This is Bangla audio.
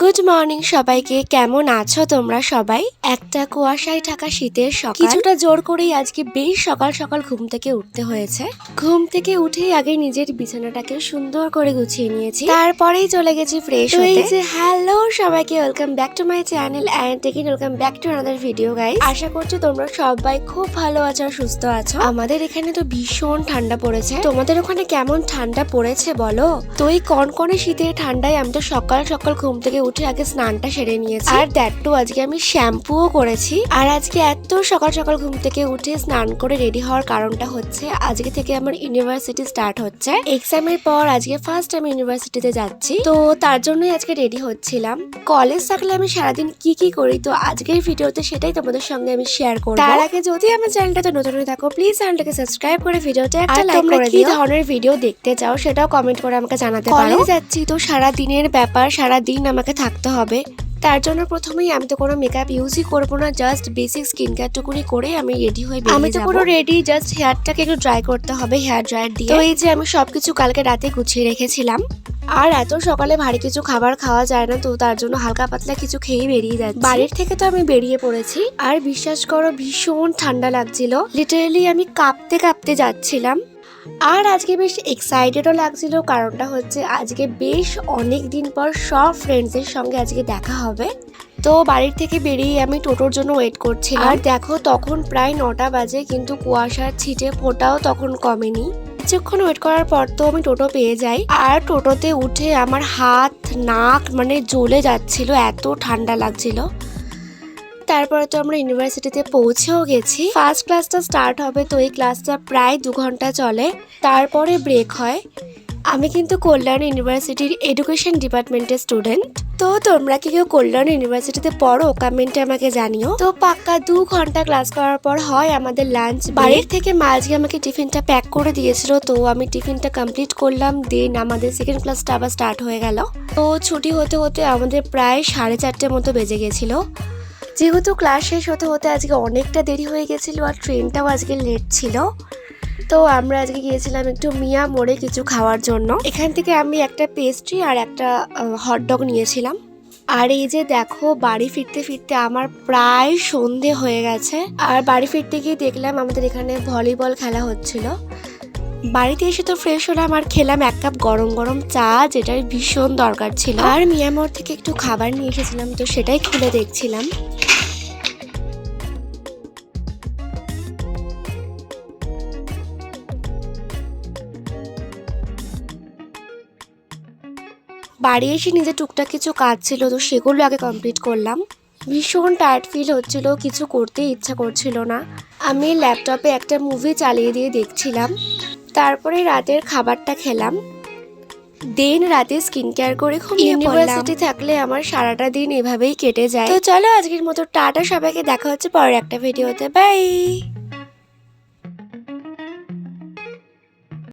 গুড মর্নিং সবাইকে। কেমন আছো তোমরা সবাই? একটা কুয়াশায় ঢাকা শীতের সকাল। কিছুটা জোর করেই আজকে বেশ সকাল সকাল ঘুম থেকে উঠতে হয়েছে। ঘুম থেকে উঠেই আগে নিজের বিছানাটাকে সুন্দর করে গুছিয়ে নিয়েছি, তারপরেই চলে গেছি ফ্রেশ হতে। হ্যালো সবাইকে, welcome back to my channel and taking welcome back to another video guys. আশা করছি তোমরা সবাই খুব ভালো আছো আর সুস্থ আছো। আমাদের এখানে তো ভীষণ ঠান্ডা পড়েছে। তোমাদের ওখানে কেমন ঠান্ডা পড়েছে বলো? তো এই কনকনে শীতের ঠান্ডায় আমি তো সকাল সকাল ঘুম থেকে উঠে আগে স্নানটা সেরে নিয়েছি, আর দ্যাটটু আজকে আমি শ্যাম্পুও করেছি। আর আজকে এত সকাল সকাল ঘুম থেকে উঠে স্নান করে রেডি হওয়ার কারণটা হচ্ছে আজকে থেকে আমার ইউনিভার্সিটি স্টার্ট হচ্ছে। এক্সামের পর আজকে ফার্স্ট আমি ইউনিভার্সিটিতে যাচ্ছি, তো তার জন্যই আজকে রেডি হচ্ছিলাম। কলেজ থাকলে আমি সারাদিন কি কি করি, তো আজকের ভিডিওতে সেটাই তোমাদের সঙ্গে আমি শেয়ার করব। তার আগে যদি আমার চ্যানেলটাতে নতুন হয়ে থাকো প্লিজ চ্যানেলটাকে সাবস্ক্রাইব করে ভিডিওটা একটা লাইক করে দিও। কি ধরনের ভিডিও দেখতে চাও সেটাও কমেন্ট করে আমাকে জানাতে পারো। কলেজ যাচ্ছি তো সারা দিনের ব্যাপার, সারা দিন আমাকে থাকতে হবে। তার জন্য প্রথমেই আমি তো কোনো মেকআপ ইউজই করবো না, জাস্ট বেসিক স্কিন কেয়ার টুকুনি করে আমি রেডি হয়ে বেরিয়ে যাব। আমি তো পুরো রেডি, জাস্ট হেয়ারটাকে একটু ড্রাই করতে হবে হেয়ার ড্রায়ার দিয়ে। তো এই যে আমি সবকিছু কালকে রাতে গুছিয়ে রেখেছিলাম। আর এত সকালে ভারী কিছু খাবার খাওয়া যায় না, তো তার জন্য হালকা পাতলা কিছু খেয়ে বেরিয়ে যাচ্ছি। বাড়ির থেকে তো আমি বেরিয়ে পড়েছি, আর বিশ্বাস করো ভীষণ ঠান্ডা লাগছিল। লিটারেলি আমি কাঁপতে কাঁপতে যাচ্ছিলাম। আর আজকে বেশ এক্সাইটেডও লাগছিল, কারণটা হচ্ছে আজকে বেশ অনেক দিন পর সব ফ্রেন্ডসদের সঙ্গে আজকে দেখা হবে। তো বাড়ির থেকে বেরিয়ে আমি টোটোর জন্য ওয়েট করছিলাম। আর দেখো তখন প্রায় 9টা বাজে, কিন্তু কুয়াশার ছিটে ফোঁটাও তখন কমেনি। কিছুক্ষণ ওয়েট করার পর তো আমি টোটো পেয়ে যাই, আর টোটোতে উঠে আমার হাত নাক মানে জ্বলে যাচ্ছিল, এত ঠান্ডা লাগছিল। তারপরে তো আমরা ইউনিভার্সিটিতে পৌঁছেও গেছি। ফার্স্ট ক্লাসটা স্টার্ট হবে, তো এই ক্লাসটা প্রায় 2 ঘন্টা চলে, তারপরে ব্রেক হয়। আমি কিন্তু কল্যাণ ইউনিভার্সিটির এডুকেশন ডিপার্টমেন্টের স্টুডেন্ট। তো তোমরা কি কেউ কল্যাণ ইউনিভার্সিটিতে পড়ো? কমেন্টে আমাকে জানিও। তো পাক্কা 2 ঘন্টা ক্লাস করার পর হয় আমাদের লাঞ্চ। বাড়ির থেকে মা আজকে আমাকে টিফিনটা প্যাক করে দিয়েছিল, তো আমি টিফিনটা কমপ্লিট করলাম। দেন আমাদের সেকেন্ড ক্লাসটা আবার স্টার্ট হয়ে গেল। তো ছুটি হতে হতে আমাদের প্রায় 4:30 মতো বেজে গেছিল। যেহেতু ক্লাস শেষ হতে হতে আজকে অনেকটা দেরি হয়ে গেছিলো, আর ট্রেনটাও আজকে লেট ছিল। তো আমরা আজকে গিয়েছিলাম একটু মিয়া মোড়ে কিছু খাওয়ার জন্য। এখান থেকে আমি একটা পেস্ট্রি আর একটা হটডগ নিয়েছিলাম। আর এই যে দেখো বাড়ি ফিরতে ফিরতে আমার প্রায় সন্ধে হয়ে গেছে। আর বাড়ি ফিরতে গিয়ে দেখলাম আমাদের এখানে ভলিবল খেলা হচ্ছিল। বাড়িতে এসে তো ফ্রেশ হলাম আর খেলাম 1 কাপ গরম গরম চা, যেটার ভীষণ দরকার ছিল। আর মিয়ামোড় থেকে একটু খাবার নিয়ে এসেছিলাম, তো সেটাই খুলে দেখছিলাম। বাড়ি এসে নিজে টুকটাক কিছু কাজ ছিল, তো সেগুলো আগে কমপ্লিট করলাম। ভীষণ টায়ার্ড ফিল হচ্ছিল, কিছু করতে ইচ্ছা করছিল না। আমি ল্যাপটপে একটা মুভি চালিয়ে দিয়ে দেখছিলাম। তারপরে রাতের খাবারটা খেলাম। দেন রাতে স্কিন কেয়ার করে ঘুমিয়ে পড়লাম। ইউনিভার্সিটি থাকলে আমার সারাটা দিন এভাবেই কেটে যায়। তো চলো আজকের মতো টাটা, সবাইকে দেখা হচ্ছে পরের একটা ভিডিওতে। বাই।